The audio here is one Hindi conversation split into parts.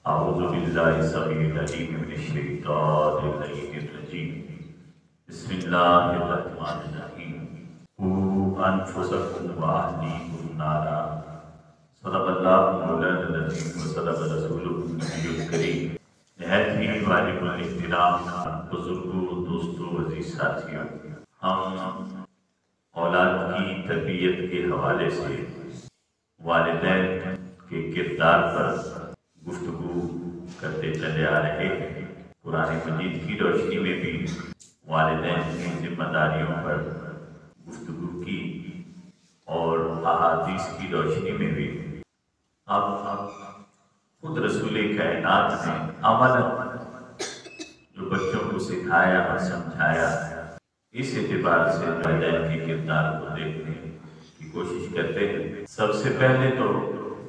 अऊज़ु बिल्लाहि समीउल अलीम मिनश शैतानिर रजीम। बिस्मिल्लाहिर रहमानिर रहीम। क़ू अनफुसकुम व अहलीकुम नारा। सदक़ल्लाहु मौलाना अज़ीम व सदक़ रसूलुहुन नबियुल करीम। निहायत ही वाजिबुल इहतिराम बुजुर्गों, दोस्तों, अज़ीज़ साथियों, हम औलाद की तरबियत के हवाले से वालिदैन के किरदार पर गुफ्तगू करते चले आ रहे हैं। कुरान मजीद की रोशनी में भी वालिदैन की जिम्मेदारियों पर गुफ्तगू की और अहादीस की रोशनी में भी अब खुद रसूल कायनात ने अमल जो बच्चों को सिखाया और समझाया, इस एतबार से वालिदैन के किरदार को देखने की कोशिश करते हैं। सबसे पहले तो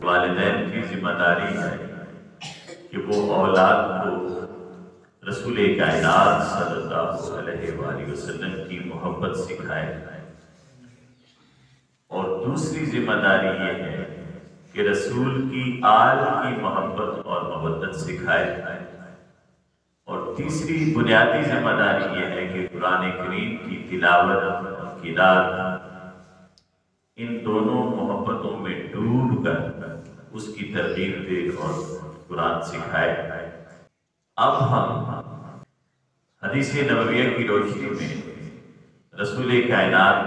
वालिदैन की जिम्मेदारी है कि वो औलाद को रसूल कायनात सल्लल्लाहु अलैहि वसल्लम की मोहब्बत सिखाए। और दूसरी जिम्मेदारी ये है कि रसूल की आल की मोहब्बत और मवद्दत सिखाए। और तीसरी बुनियादी जिम्मेदारी ये है कि कुरान करीम की तिलावत और किरात, इन दोनों मोहब्बतों में डूब कर उसकी तरगीब दे और कुरान सिखाए। अब हम हदीस नबविया की रोशनी में रसूल कायनात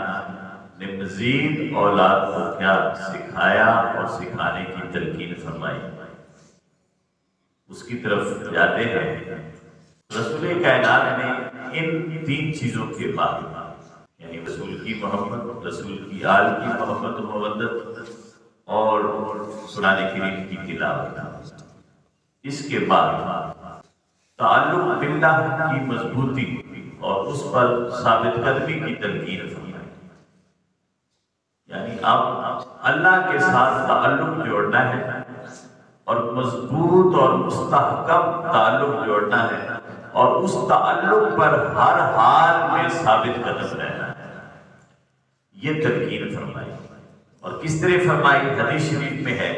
ने मजीद औलाद को क्या सिखाया और सिखाने की तलकीन फरमाई, उसकी तरफ जाते हैं। रसूल कायनात ने इन तीन चीजों के बाद, यानी रसूल की मोहब्बत, रसूल की आल की मोहब्बत और मवद्दत और कुरान करीम की तिलावत, इसके बाद ताल्लुक बिल्लाह की मजबूती और उस पर साबित कदमी की तलकीन फरमाई। यानी अब अल्लाह के साथ ताल्लुक जोड़ना है और मजबूत और मुस्तहकम ताल्लुक जोड़ना है और उस ताल्लुक पर हर हाल में साबित कदम रहना है, ये तलकीन फरमाई। और किस तरह फरमाई? हदीस शरीफ में है,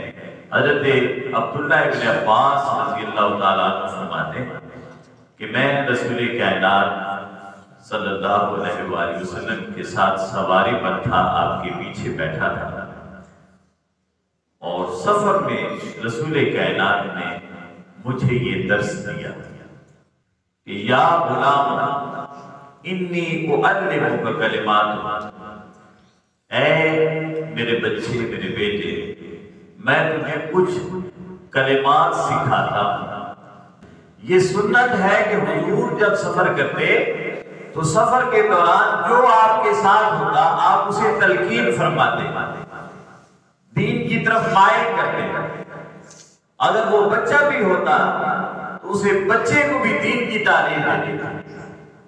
हज़रत अब्दुल्लाह इब्न अब्बास रज़ियल्लाहु ताला अन्हु फरमाते हैं कि मैं रसूल कायनात सल्लल्लाहु अलैहि वसल्लम के साथ सवारी पर था, आपके पीछे बैठा था और सफर में रसूल कायनात ने मुझे ये दर्स दिया कि या गुलाम इन्नी उअल्लिमुका कलिमात, ऐ मेरे बच्चे, मेरे बेटे, मैं तुम्हें कुछ कलिमात सिखाता हूं। ये सुन्नत है कि हुजूर जब सफर करते तो सफर के दौरान जो आपके साथ होता आप उसे तलकीन फरमाते, दीन की तरफ माइल करते। अगर वो बच्चा भी होता तो उसे बच्चे को भी दीन की तालीम देते।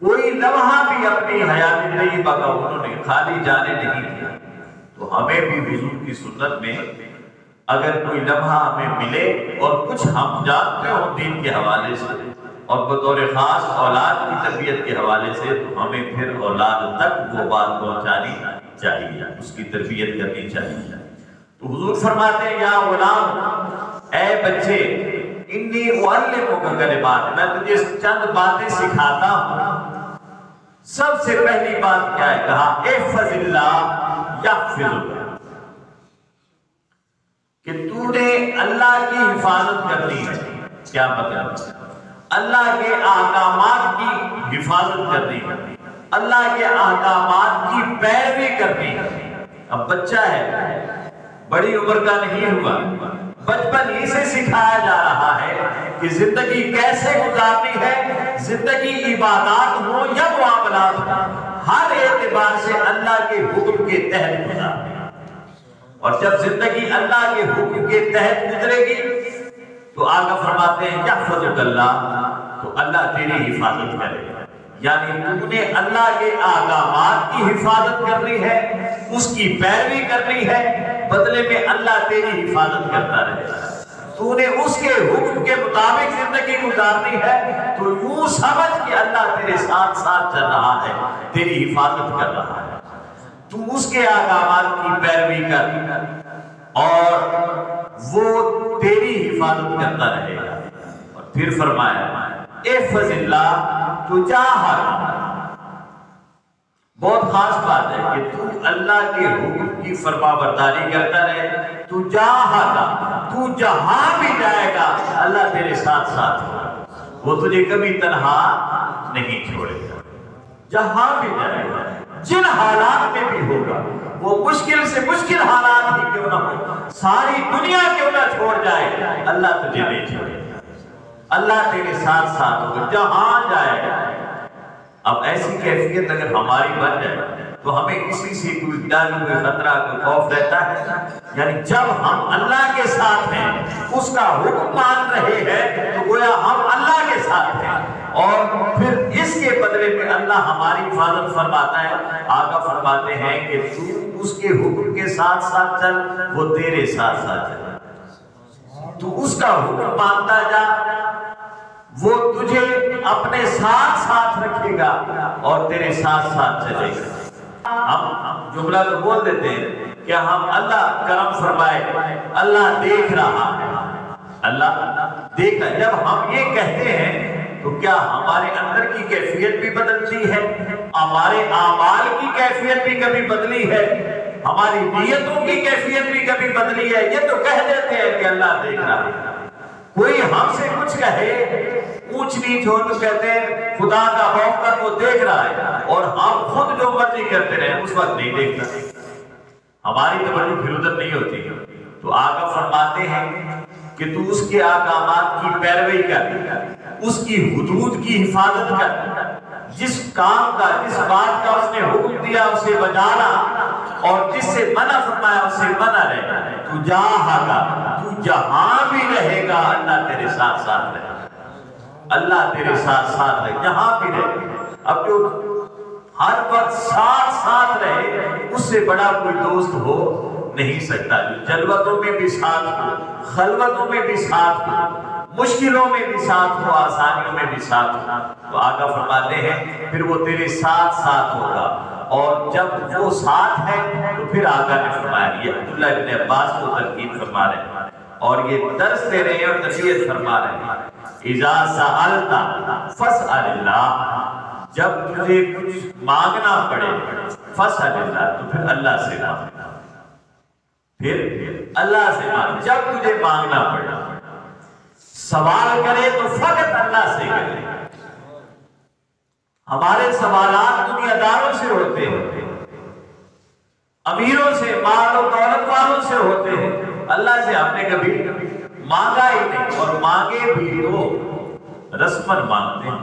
कोई लम्हा भी अपनी हयात तय्यबा का उन्होंने खाली जाने नहीं दिया। तो हमें भी हुजूर की सुन्नत में अगर कोई लम्हा हमें मिले और कुछ हम जानते हो दीन के हवाले से और बतौर खास औलाद की तरबियत के हवाले से, तो हमें फिर औलाद तक वो बात पहुंचानी चाहिए, उसकी तरबियत करनी चाहिए। तो हुजूर फरमाते हैं, या गुलाम, ऐ बच्चे, इन्नी उअल्लिमुका कलिमात, मैं तुझे चंद बातें सिखाता हूं। सबसे पहली बात क्या है? कहा इहफज़िल्लाह यहफ़िज़ुक, कि तूने अल्लाह की हिफाजत करनी है। क्या मतलब? अल्लाह के अहकामात की हिफाजत करनी है, अल्लाह के अहकामात की पैरवी करनी है। अब बच्चा है, बड़ी उम्र का नहीं हुआ, बचपन ही से सिखाया जा रहा है कि जिंदगी कैसे गुजारनी है, जिंदगी इबादत हो या मुआमलात हो, हर एतबार से अल्लाह के हुक्म के तहत गुजारनी है। और जब जिंदगी अल्लाह के हुक्म के तहत गुजरेगी तो आगा फरमाते हैं यहफ़ज़ुकल्लाह, तो अल्लाह तेरी हिफाजत करेगा। यानी तुमने अल्लाह के अहकामात की हिफाजत करनी है, उसकी पैरवी करनी है, बदले में अल्लाह तेरी हिफाजत करता रहेगा। तूने उसके हुक्म के मुताबिक जिंदगी गुजारनी है तो यूं समझ कि अल्लाह तेरे साथ साथ चल रहा है, तेरी हिफाजत कर रहा है। तू उसके अहकामात की पैरवी कर और वो तेरी हिफाजत करता रहेगा। फिर फरमाया इहफ़ज़िल्लाह तुजाहक। बहुत खास बात है कि तू अल्लाह के हुक्म की फरमाबरदारी करता रहे। तुजाहक, तू जहां भी जाएगा अल्लाह तेरे साथ साथ होगा, वो तुझे कभी तन्हा नहीं छोड़ेगा। जहां भी जाएगा, जिन हालात में भी होगा, वो मुश्किल से मुश्किल हालात ही क्यों ना हो, सारी दुनिया क्यों ना छोड़ जाए, अल्लाह तुझे नहीं छोड़ेगा, अल्लाह तेरे साथ साथ होगा जहां जाएगा। अब ऐसी कैफियत अगर हमारी बन जाए तो हमें किसी से कोई डर, कोई खतरा, कोई खौफ रहता है? यानी जब हम अल्लाह के साथ हैं, उसका हुक्म मान रहे हैं, तो गोया हम अल्लाह के साथ हैं। और फिर इसके बदले में अल्लाह हमारी हिफाजत फरमाता है। आका फरमाते हैं कि तू उसके हुक्म के साथ साथ चल, वो तेरे साथ साथ चल। तू उसका हुक्म मानता जा, वो तुझे अपने साथ साथ रखेगा और तेरे साथ साथ चलेगा। हम जुमला तो बोल देते हैं कि हम अल्लाह करम फरमाए, अल्लाह देख रहा है, अल्लाह देख रहा है। जब हम ये कहते हैं तो क्या हमारे अंदर की कैफियत भी बदलती है? हमारे आमाल की कैफियत भी कभी बदली है? हमारी नियतों की कैफियत भी कभी बदली है? ये तो कह देते हैं कि अल्लाह देख रहा है। कोई हमसे कुछ कहे, ऊंच नीच हो, तो कहते हैं खुदा का खौफ कर, वो देख रहा है, और हम खुद जो मर्जी करते रहे उस वक्त नहीं देखता, हमारी तवज्जो फिर उधर नहीं होती। तो आका फरमाते हैं कि तू उसके अहकामात की पैरवी कर, उसकी हुदूद की हिफाजत कर, जिस काम का, जिस बात का उसने हुक्म दिया उसे बजाना, और जिससे मना फरमाया उससे मना रहे। तू जहां, तू जहां भी रहेगा अल्लाह तेरे साथ साथ रहेगा, अल्लाह तेरे साथ साथ रहे जहां भी रहे। अब जो हर वक्त साथ साथ रहे, उससे बड़ा कोई दोस्त हो नहीं सकता। जो जलवतों में भी साथ हो, खलवतों में भी साथ हो, मुश्किलों में भी साथ हो, आसानियों में भी साथ हो। तो आका फरमाते हैं फिर वो तेरे साथ साथ होगा। और जब वो साथ है तो फिर आका ने फरमाया, ये अब्दुल्लाह इब्न अब्बास को तलकीन फरमा रहे हैं और ये दर्स दे रहे हैं और नसीहत फरमा रहे हैं। इज़ा सअलता फस्अलिल्लाह, जब तुझे कुछ मांगना पड़े, फस्अलिल्लाह, तो फिर अल्लाह से मांग, फिर अल्लाह से मांग। जब तुझे मांगना पड़े, सवाल करे तो फकत अल्लाह से करे। हमारे सवालात दुनियादारों से होते हैं, अमीरों से, माल और दौलत वालों से होते हैं, अल्लाह से हमने कभी मांगा ही नहीं। और मांगे भी तो रस्मन मांगते हैं।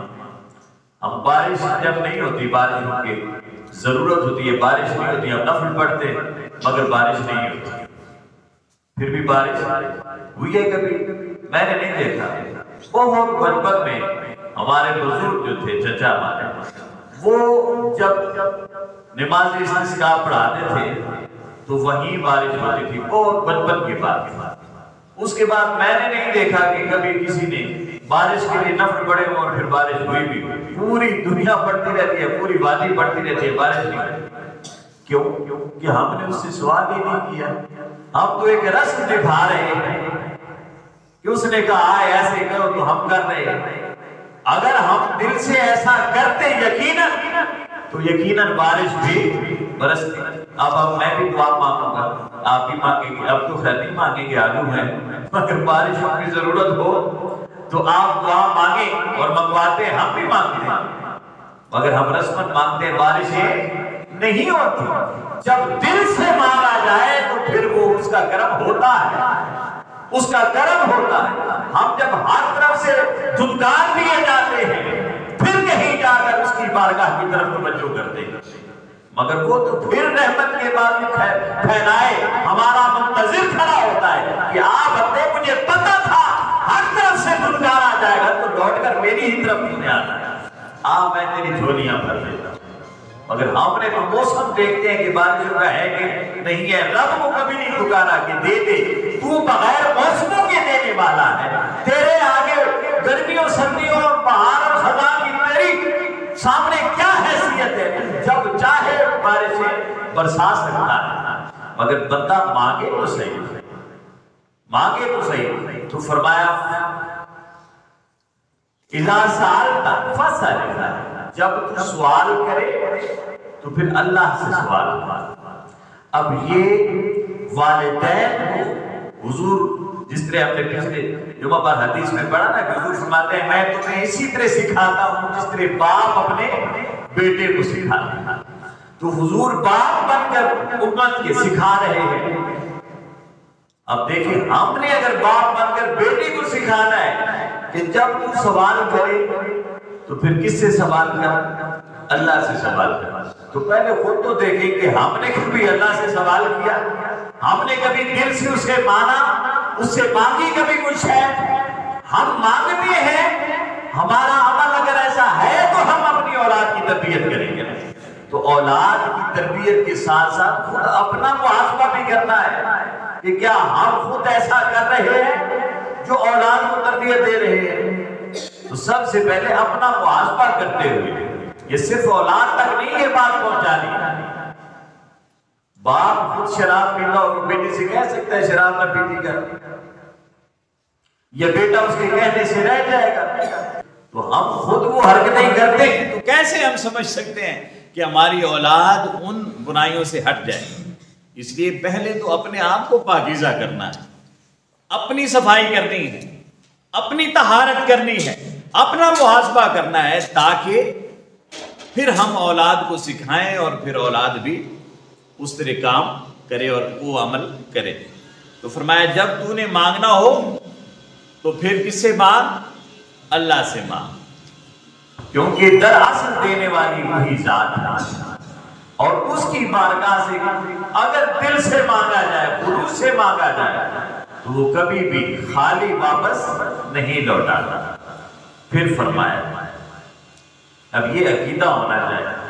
हम बारिश जब नहीं होती, बारिश की जरूरत होती है, बारिश नहीं होती, हम नफल पढ़ते हैं मगर बारिश नहीं होती, फिर भी बारिश हुई है कभी? मैंने नहीं देखा। बहुत बचपन में हमारे बुजुर्ग जो थे, चचा हमारे, वो जब नमाज इस्तिस्का पढ़ाते थे तो वहीं बारिश होती थी, बहुत बचपन की बात। उसके बाद मैंने नहीं देखा कि कभी किसी ने बारिश के लिए नफल पढ़े और फिर बारिश हुई भी। पूरी दुनिया पढ़ती रहती है, पूरी वादी पढ़ती रहती है, बारिश नहीं होती। क्यों? कि हमने उससे सवाल ही नहीं किया। हम तो एक रस्म निभा रहे हैं कि उसने कहा ऐसे करो तो हम कर रहे हैं। अगर हम दिल से ऐसा करते यकीनन, तो यकीनन बारिश भी बरसती। अब मैं भी दुआ मांगूंगा, आप भी मांगेंगे। अब तो खैर नहीं मांगेंगे, आलू है, मगर बारिशों की जरूरत हो तो आप दुआ मांगे और मंगवाते, हम भी मांगते हैं, मगर हम रस्मन मांगते हैं, बारिशें नहीं होती। जब दिल से मांगा जाए तो फिर वो उसका करम होता है, उसका करम होता है। हम जब हर तरफ से धुतकार दिए जाते हैं, फिर कहीं जाकर उसकी बारगाह की तरफ तवज्जो करते हैं, मगर वो तो फिर रहमत के बाद फैलाए, हमारा मुंतजिर खड़ा होता है कि आप अपने, मुझे पता था हर तरफ से धुतकार आ जाएगा तो लौटकर मेरी ही तरफ नहीं आना है, मैं तेरी झोलियां भर देता। मगर हमने तो मौसम देखते हैं कि बारिश का है कि नहीं है। रब को कभी नहीं पुकारा कि दे दे, तू बगैर मौसमों के देने वाला है। तेरे आगे गर्मियों, सर्दियों और बहार और खजा की तेरी सामने क्या हैसियत है? जब चाहे बारिशें बरसा सकता है, मगर बंदा मांगे तो सही, मांगे तो सही। तो फरमाया इज़ा सअल्ता फस्अलिल्लाह, जब तू सवाल करे तो फिर अल्लाह से सवाल कर। अब ये वालिदैन को हुजूर, जिस तरह हमने पिछले जुमा पर हदीस में पढ़ा ना कि हुजूर फरमाते हैं मैं तुम्हें इसी तरह सिखाता हूँ जिस तरह बाप अपने बेटे को सिखाते हैं। तो हुजूर बाप बनकर उम्मत के सिखा रहे हैं। अब देखिए, हमने अगर बाप बनकर बेटे को सिखाना है कि जब तू सवाल करे तो फिर किससे सवाल कर? अल्लाह से सवाल कर। तो पहले खुद तो देखें कि हमने कभी अल्लाह से सवाल किया, हमने कभी दिल से उसे माना, उससे मांगी कभी कुछ है? हम मांगते हैं, हमारा अमल अगर ऐसा है तो हम अपनी औलाद की तरबियत करेंगे। तो औलाद की तरबियत के साथ साथ खुद अपना मुहासबा भी करना है कि क्या हम खुद ऐसा कर रहे हैं जो औलाद को तरबियत दे रहे हैं। तो सबसे पहले अपना मुहासबा करते हुए, ये सिर्फ औलाद तक नहीं ये बात पहुंचानी। बाप खुद शराब पीता और बेटे से कह सकता है शराब न पीती कर, या बेटा उसके कहने से रह जाएगा। तो हम खुद वो हरकतें करते तो कैसे हम समझ सकते हैं कि हमारी औलाद उन बुराइयों से हट जाए? इसलिए पहले तो अपने आप को पाकीज़ा करना है, अपनी सफाई करनी है, अपनी तहारत करनी है, अपना मुहासबा करना है, ताकि फिर हम औलाद को सिखाएं और फिर औलाद भी उस तरह काम करे और वो अमल करे। तो फरमाया जब तूने मांगना हो तो फिर किससे मांग? अल्लाह से मांग, क्योंकि दरअसल देने वाली वही जात है। और उसकी बारगाह से अगर दिल से मांगा जाए, खुलूस से मांगा जाए, तो वो कभी भी खाली वापस नहीं लौटाता। फिर फरमाया, अब ये अकीदा होना चाहिए।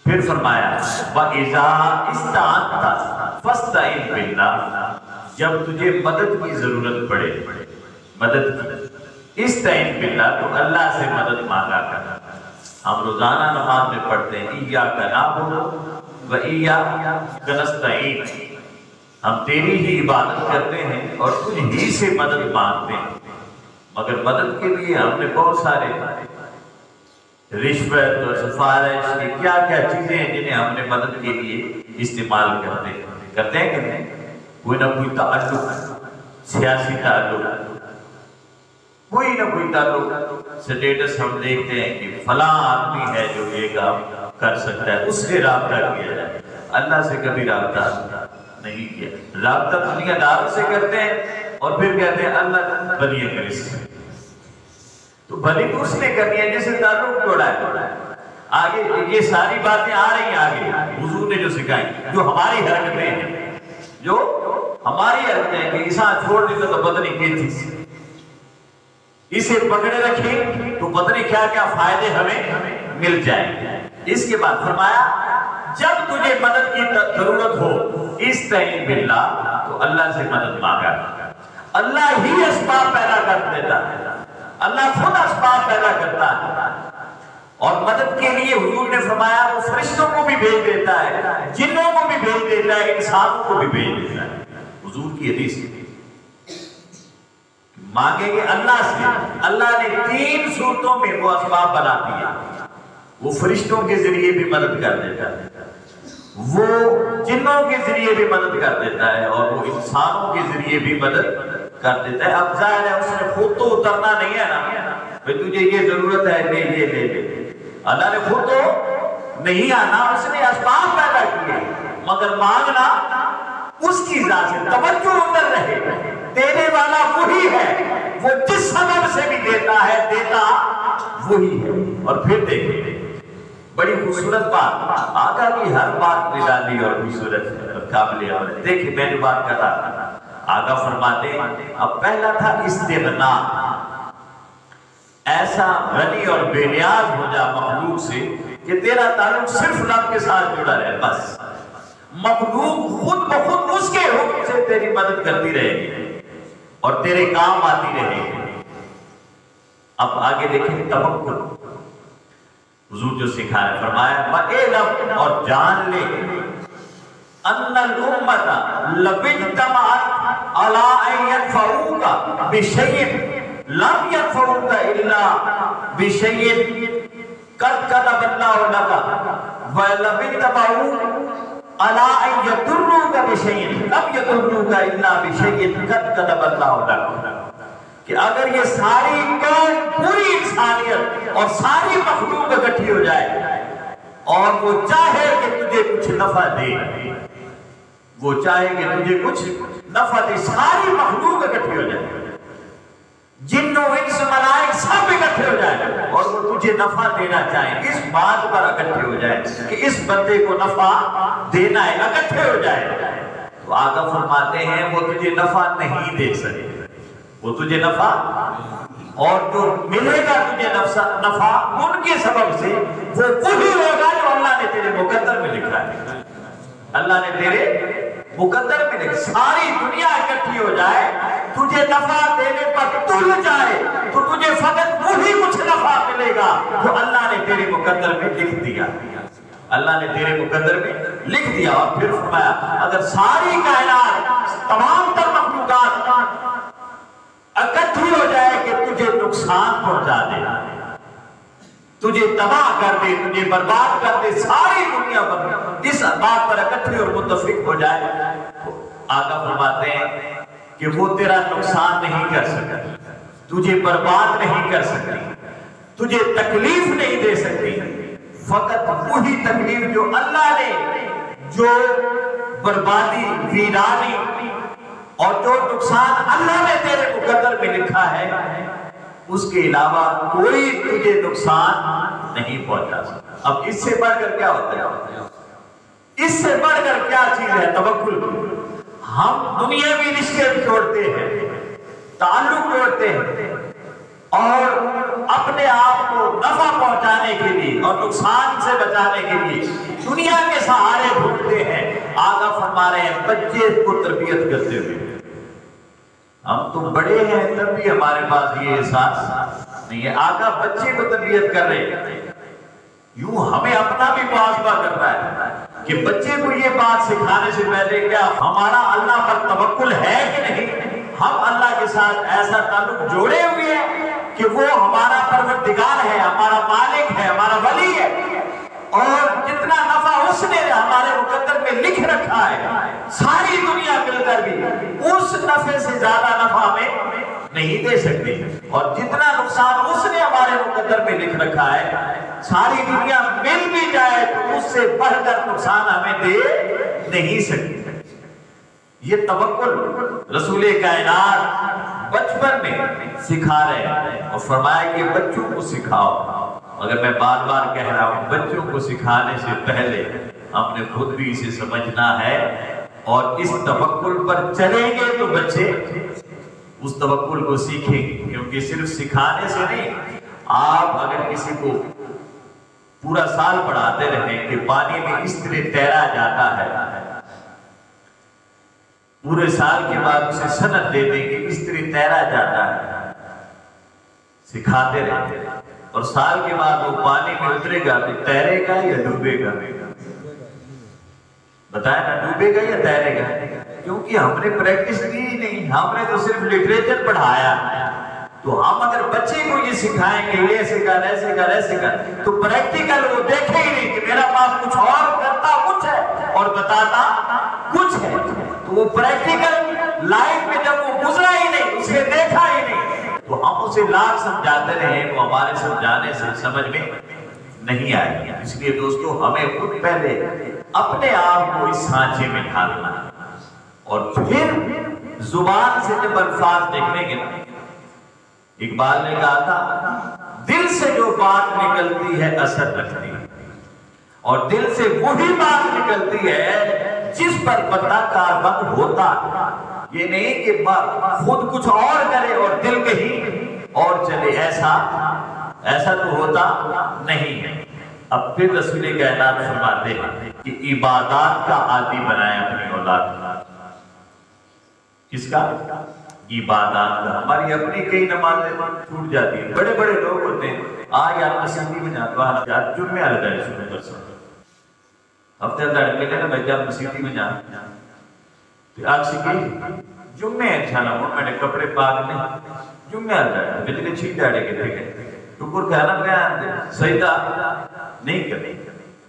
फिर फरमाया वइज़ा इस्तअनता फस्तईन बिल्लाह, जब तुझे मदद की जरूरत पड़े, मदद की, इस्तईन बिल्लाह, तो अल्लाह से मदद मांगा कर। हम रोजाना नमाज में पढ़ते हैं इय्याका नअबुदु व इय्याका नस्तईन, हम तेरी ही इबादत करते हैं और तुझ ही से मदद मांगते हैं। मगर मदद के लिए हमने बहुत सारे रिश्वत और सिफारिश की क्या क्या चीजें हैं जिन्हें हमने मदद के लिए इस्तेमाल करते हैं कि नहीं? कोई ना कोई ताल्लुक, सियासी ताल्लुक, कोई ना कोई ताल्लुक, स्टेटस हम देखते हैं कि फला आदमी है जो ये काम कर सकता है, उससे राब्ता किया जाए। अल्लाह से कभी राब्ता नहीं किया। राब्ता दुनियादार से करते हैं और फिर कहते हैं अल्लाह बनिए करे, तो भली तो उसने करनी है जिसे ताल्लुक जोड़ा है। आगे ये सारी बातें आ रही हैं, आगे हुजूर ने जो सिखाई, जो हमारी हरकतें हैं, जो हमारी हरकतें हैं कि ईसा छोड़ दी तो बदनी की थी, इसे पकड़े रखें तो पता क्या क्या फायदे हमें मिल जाएंगे। इसके बाद फरमाया जब तुझे मदद की जरूरत हो इस्तईन बिल्लाह, तो अल्लाह से मदद मांगा। अल्लाह ही असबाब पैदा कर देता है, अल्लाह खुद असबाब पैदा करता है। और मदद के लिए हुजूर ने फरमाया वो फरिश्तों को भी भेज देता है, जिन्नों को भी भेज देता है, इंसानों को भी भेज देता है। हुजूर की हदीस मांगेंगे अल्लाह से, अल्लाह ने 3 सूरतों में वो असबाब बना दिए। वो फरिश्तों के जरिए भी मदद कर देता है, वो जिन्नों के जरिए भी मदद कर देता है, और वो इंसानों के जरिए भी मदद कर देता है। अब जाहिर है उसने खुद तो उतरना नहीं है ना, भाई तुझे ये जरूरत है ले ये ले ले। अल्लाह ने खुद तो नहीं आना, उसने असबाब पैदा किए, मगर मांगना उसकी जात से, तवज्जो उधर रहे। देने वाला वही है, वो जिस सबब से भी देता है, देता वही है। और फिर देखिए बड़ी खूबसूरत बात, आका की हर बात निराली और खूबसूरत काबिल अमल। देखिए मैं जो बात कर रहा था, आका फरमाते अब पहला था इस्तिग़ना, ऐसा गनी और बेनियाज हो जा मखलूक से कि तेरा ताल्लुक सिर्फ रब के साथ जुड़ा रहे। बस मखलूक खुद ब खुद उसके हुक्म से तेरी मदद करती रहेगी और तेरे काम आती रहेगी। अब आगे देखें तवक्कुल, हुजूर जो सिखा रहे, फरमाया और जान ले अन्नल उम्मता लबिज्तमअत अला अन यनफऊका बिशैइन लम यनफऊका इल्ला बिशैइन कद कतबल्लाहु लका व लम यतबऊ अला अन यदुर्रुका बिशैइन लम यदुर्रुका इल्ला बिशैइन कद कतबल्लाहु लका, कि अगर ये सारी कौम, पूरी इंसानियत और सारी मखलूक इकट्ठी हो जाए और वो चाहे कि तुझे कुछ नफा दे, वो चाहे कि तुझे कुछ नफा दे, सारी मखलूक इकट्ठी हो जाए, जिन्नो इंस मलाइक सब इकट्ठे हो जाए और वो तुझे नफा देना चाहे, इस बात पर इकट्ठे हो जाए कि इस बंदे को नफा देना है, इकट्ठे हो जाए, तो आका फरमाते हैं वो तुझे नफा नहीं दे सके, वो तुझे नफा, और जो मिलेगा तुझे नफा उनके सबब से वो वही होगा जो अल्लाह ने तेरे मुकद्दर में लिखा है। अल्लाह ने तेरे मुकद्दर में लिखा, सारी दुनिया इकट्ठी हो जाए, तुझे नफा देने पर तुल जाए तो तुझे फकत वही कुछ नफा मिलेगा जो अल्लाह ने तेरे मुकद्दर में लिख दिया। अल्लाह ने तेरे मुकद्दर में लिख दिया। और फिर फरमाया अगर सारी कायनात, तमाम तर मखलूकात इकट्ठी हो जाए कि तुझे नुकसान पहुंचा दे, तुझे तबाह कर दे, तुझे बर्बाद कर दे, सारी दुनिया पर इस बात पर इकट्ठी और मुत्तफिक हो जाए, तो आका फरमाते हैं कि वो तेरा नुकसान नहीं कर सकती, तुझे बर्बाद नहीं कर सकती, तुझे तकलीफ नहीं दे सकती, फकत वही तकलीफ जो अल्लाह ने, जो बर्बादी, वीरानी और जो नुकसान अल्लाह ने तेरे मुकद्दर में लिखा है, उसके अलावा कोई तुझे नुकसान नहीं पहुंचा सकता। अब इससे बढ़कर क्या होता है, इससे बढ़कर क्या चीज है तवक्कुल। हम दुनियावी रिश्ते जोड़ते हैं, ताल्लुक जोड़ते हैं और अपने आप को नफा पहुंचाने के लिए और नुकसान से बचाने के लिए दुनिया के सहारे ढूंढते हैं। आगा फरमा रहे हैं बच्चे को तरबियत करते हुए, हम तो बड़े हैं तब भी हमारे पास ये एहसास नहीं है। आका बच्चे को तरबियत कर रहे हैं, यूं हमें अपना भी मुहासबा करना है कि बच्चे को ये बात सिखाने से पहले क्या हमारा अल्लाह पर तवक्कुल है कि नहीं, हम अल्लाह के साथ ऐसा ताल्लुक जोड़े हुए हैं कि वो हमारा परवरदिगार है, हमारा मालिक है, हमारा वली है, और जितना नफा उसने हमारे मुकद्दर में लिख रखा है, सारी दुनिया मिलकर भी उस नफे से ज्यादा नफा हमें नहीं दे सकती, और जितना नुकसान उसने हमारे मुकद्दर में लिख रखा है, सारी दुनिया मिल भी जाए तो उससे बढ़कर नुकसान हमें दे नहीं सकती। ये तवक्कुल रसूले कायनात बचपन में सिखा रहे हैं और फरमाया कि बच्चों को सिखाओ। अगर मैं बार बार कह रहा हूं, बच्चों को सिखाने से पहले हमने खुद भी इसे समझना है, और इस तवक्कुल पर चलेंगे तो बच्चे उस तवक्कुल को सीखेंगे। क्योंकि सिर्फ सिखाने से नहीं, आप अगर किसी को पूरा साल पढ़ाते रहें कि पानी में इस तरह तैरा जाता है, पूरे साल के बाद उसे सनद दे देंगे इस तरह तैरा जाता है, सिखाते रहे, और साल के बाद वो पानी में उतरेगा तो तैरेगा या डूबेगा? बताया ना, डूबेगा या तैरेगा? क्योंकि हमने प्रैक्टिस की ही नहीं, हमने तो सिर्फ लिटरेचर पढ़ाया। तो हम अगर बच्चे को ये सिखाएंगे ऐसे कर ऐसे कर ऐसे कर, तो प्रैक्टिकल वो देखे ही नहीं कि मेरा बाप कुछ और करता कुछ है और बताता कुछ है। तो वो प्रैक्टिकल लाइफ में जब वो गुजरा ही नहीं, उसे देखा ही नहीं, तो हम उसे लाख समझाते रहे, वो हमारे समझाने से समझ में नहीं आएगा। इसलिए दोस्तों, हमें खुद पहले अपने आप को इस सांचे में ढालना है, और फिर जुबान से जब अल्फाज निकलेंगे ना, इकबाल ने कहा था दिल से जो बात निकलती है असर रखती है, और दिल से वही बात निकलती है जिस पर पता कारबंद होता। ये नहीं कि खुद कुछ और करे और दिल कहीं और चले, ऐसा तो होता नहीं है। अब फिर रसूल कायनात फरमाते हैं कि इबादत का आदी बनाया अपनी औलाद। किसका? इबादत का। हमारी अपनी कई नमाजें छूट जाती है। बड़े बड़े लोग होते हैं, आज यार मसीदी में जाता है, यार जुम्मे आ जाता है, शुरू कर सकते हफ्ते मिले ना, मैं जब मसीदी में जा तो आज सीखी जुम्मे अच्छा ना हो, मैंने कपड़े पाक में क्यों मैं आता है बिजली ठीक डाड़े के देखे टुकुर खाना मैं सजदा नहीं करते,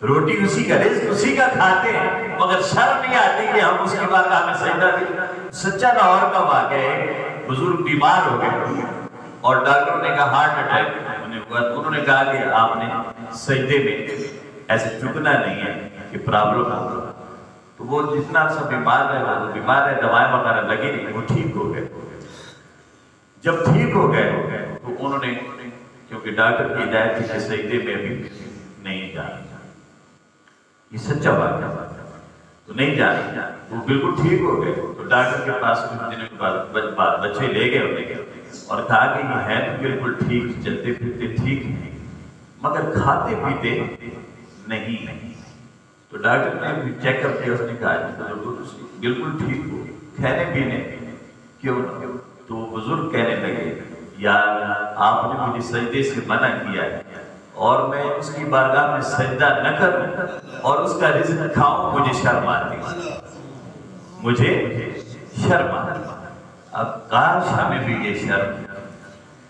रोटी उसी का रिज़्क़ उसी का खाते हैं, मगर शर्म नहीं आती कि हम उसके बाद हमें सजदा करें। सच्चा लाहौर का वाक़या है, बुजुर्ग बीमार हो गए और डॉक्टर ने कहा हार्ट अटैक उन्हें हुआ, तो उन्होंने कहा कि आपने सजदे में ऐसे झुकना नहीं है कि प्रॉब्लम होगा। तो वो जितना सब बीमार है वो बीमार है, दवाएं वगैरह लगी नहीं, वो ठीक हो गए। जब ठीक हो गए तो उन्होंने, क्योंकि डॉक्टर की हिदायत थी कि सजदे में भी नहीं जाना, ये सच्चा बात है, तो नहीं जाना, वो बिल्कुल ठीक हो गए। तो डॉक्टर के पास कुछ दिनों के बाद बच्चे ले गए उन्हें और कहा कि ये है तो बिल्कुल ठीक, चलते फिरते ठीक है, मगर खाते पीते नहीं। तो डॉक्टर ने चेकअप किया, उसने कहा तो बिल्कुल ठीक हो, खाने पीने क्यों ना। तो बुजुर्ग कहने लगे यार आपने मुझे सजदे से मना किया है और मैं उसकी बारगाह में सजदा न करूं और उसका रिज़्क़ खाऊं, मुझे शर्म आती, मुझे शर्म आती। अब काश हमें भी ये शर्म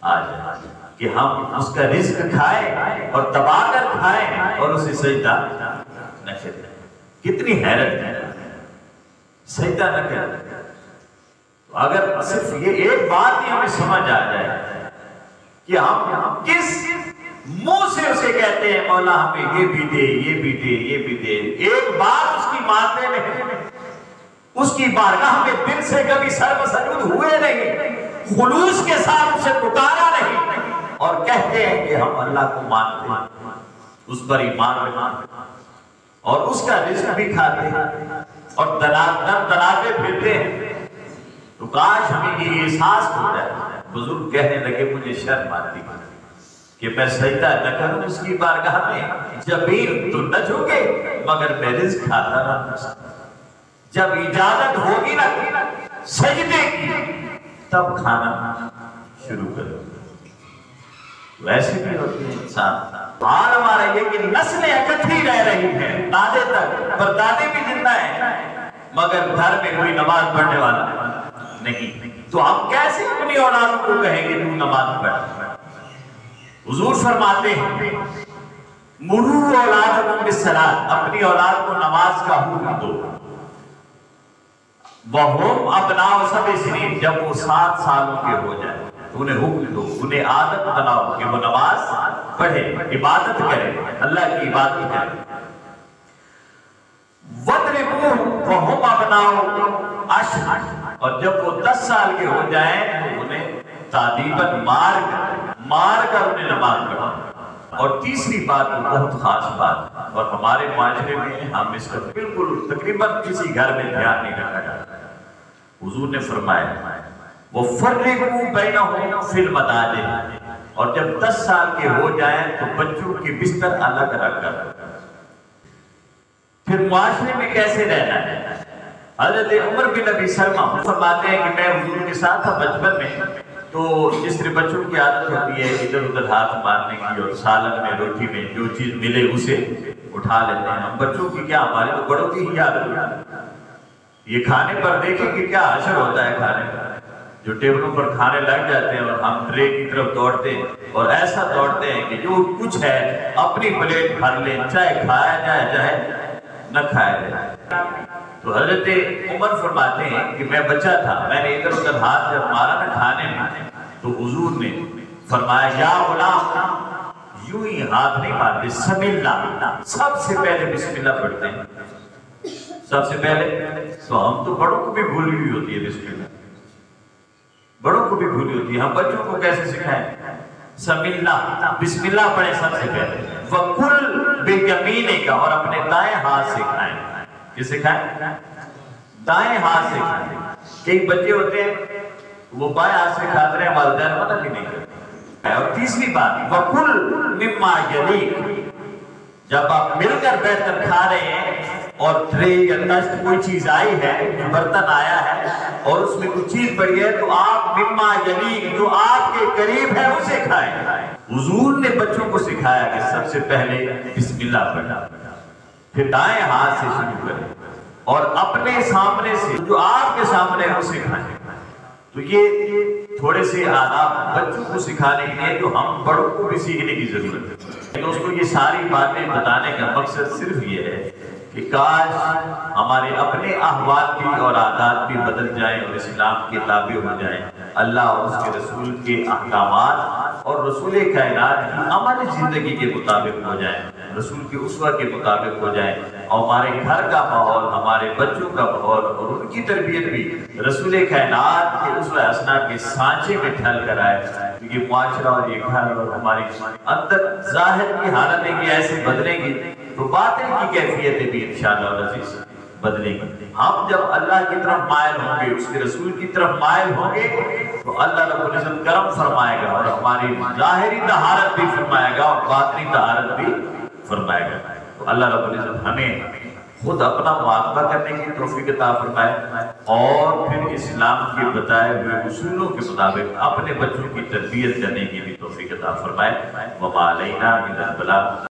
आ जाए कि हम उसका रिज़्क़ खाएं और दबा कर खाएं और उसे सजदा न करें। कितनी हैरत है, सजदा न करें। तो अगर सिर्फ ये एक बात ही हमें समझ आ जाए कि हम किस मुंह से उसे कहते हैं मौला हमें ये भी दे, ये भी दे, ये भी दे, एक बात उसकी मानते नहीं, उसकी बारगाह में दिल से कभी सर्वसजूद हुए नहीं, खुलूस के साथ उसे पुकारा नहीं और कहते हैं कि हम अल्लाह को मानते हैं, उस पर ईमान रखते और उसका रिज़्क़ भी खाते हैं और दलाते फिरते हैं। तो काश हमें ये एहसास हो जाए। बुजुर्ग कहने लगे मुझे शर्म आती है कि मैं सजदा न करूं उसकी बारगाह में, जमीन तो न झुके मगर मैं रिज़्क़ खाता रहूं। जब इजाजत होगी ना सजदे की तब खाना शुरू करो। तो ऐसे भी होते हैं इंसान। हाल हमारा ये कि नस्लें इकट्ठी रह रही है, दादे तक परदादे भी जिंदा है मगर घर में कोई नमाज पढ़ने वाला नहीं। तो हम कैसे अपनी औलाद को कहेंगे तू नमाज पढ़। हुजूर फरमाते हैं मुरू औलादकुम बिस्सलात, अपनी औलाद को नमाज का हुक्म दो। वहुम अबनाउ सब'i सिनीन, जब वो 7 सालों के हो जाए तो उन्हें हुक्म दो, उन्हें आदत बनाओ कि वो नमाज पढ़े, इबादत करे, अल्लाह की इबादत करे। वद्रिबूहुम वहुम अबनाउ 10, और जब वो 10 साल के हो जाएं तो उन्हें तादीबन मार कर उन्हें नमाज पढ़ाओ। और तीसरी बात बहुत खास बात, और हमारे माशरे में हम इसका बिल्कुल तकरीबन किसी घर में ध्यान नहीं रखा जाता। हुजूर ने फरमाया वो फर्रिकू बैनहुम फिल मदाजिन, और जब 10 साल के हो जाएं तो बच्चों के बिस्तर अलग अलग कर। फिर माशरे में कैसे रहना है। हज़रत उमर बिन अबी सलमा फरमाते हैं कि मैं हुजूर के साथ था बचपन में, तो जिस तरह बच्चों की आदत होती है इधर उधर हाथ मारने की और सालन में रोटी में जो चीज मिले उसे उठा लेते हैं। हम बच्चों की क्या, हमारे तो बड़ों की ही आदत है। ये खाने पर देखें कि क्या असर होता है खाने का। जो टेबलों पर खाने लग जाते हैं और हम ट्रे की तरफ दौड़ते हैं और ऐसा दौड़ते हैं कि जो कुछ है अपनी प्लेट भर लें, चाहे खाया जाए चाहे न खाया जाए। तो हजरत उमर फरमाते हैं कि मैं बच्चा था, मैंने इधर उधर हाथ जब मारा ना खाने में तो हुजूर ने फरमाया या गुलाम, यूं ही हाथ नहीं मारते, बिस्मिल्लाह, सबसे पहले बिस्मिल्लाह पढ़ते हैं। सबसे पहले तो हम तो बड़ों को भी भूली हुई होती है बिस्मिल्लाह, बड़ों को भी भूली होती है। हम बच्चों को कैसे सिखाएं? समिल्लाह, बिस्मिल्लाह पढ़े सबसे पहले। वकुल बियमीने का, और अपने दाएं हाथ से खाएं। किसे सिखाएं? दाएं हाथ से खाएं। कई बच्चे होते हैं वो बाएं हाथ से खाते रहे, वालिदैन पता भी नहीं करते। और तीसरी बात वकुल मिम्मा यलीक, जब आप मिलकर बैठकर खा रहे हैं और ट्रे या तश्त कोई चीज आई है, बर्तन आया है और उसमें कुछ चीज पड़ी है, तो आप मिम्मा यलीक, जो आपके करीब है उसे खाएं। हुजूर ने बच्चों को सिखाया कि सबसे पहले बिस्मिल्लाह पढ़ना, फिर दाएं हाथ से शुरू करें और अपने सामने से जो आपके सामने है उसे खाएं। तो ये थोड़े से आदाब बच्चों को सिखाने के लिए तो हम बड़ों को भी सीखने की जरूरत है। दोस्तों, ये सारी बातें बताने का मकसद सिर्फ ये है कि काश हमारे अपने अहवाल भी और आदात भी बदल जाएं और इस्लाम के ताबे हो जाएं, अल्लाह और उसके रसूल के अहकामात और रसूल कायनात की अमली जिंदगी के मुताबिक हो जाए, रसूल की उसवा के मुताबिक हो जाए, और हमारे घर का माहौल, हमारे बच्चों का माहौल और उनकी तरबियत भी रसूल कायनात के उसवा हसना के सांचे में ढल कर आए। क्योंकि मुआशरा और ये घर और हमारी अंदर जाहिर की हालतें ऐसे बदलेंगी तो बातिन की कैफियतें भी इंशाअल्लाह अज़ीज़ बदलेंगी। हम जब अल्लाह की तरफ मायल होंगे, उसके रसूल की तरफ मायल होंगे तो अल्लाह रब्बुल इज़्ज़त करम फरमाएगा और हमारी ज़ाहिरी तहारत भी फरमाएगा और बातिनी तहारत भी फरमाएगा। तो अल्लाह रब्बुल इज़्ज़त हमें खुद अपना मुआक़बा करने की तौफ़ीक़ अता फरमाए और फिर इस्लाम के बताए हुए उसूलों के मुताबिक अपने बच्चों की तरबियत करने की भी तौफ़ीक़ अता फरमाए। व मा अलैना इल्लल बलाग।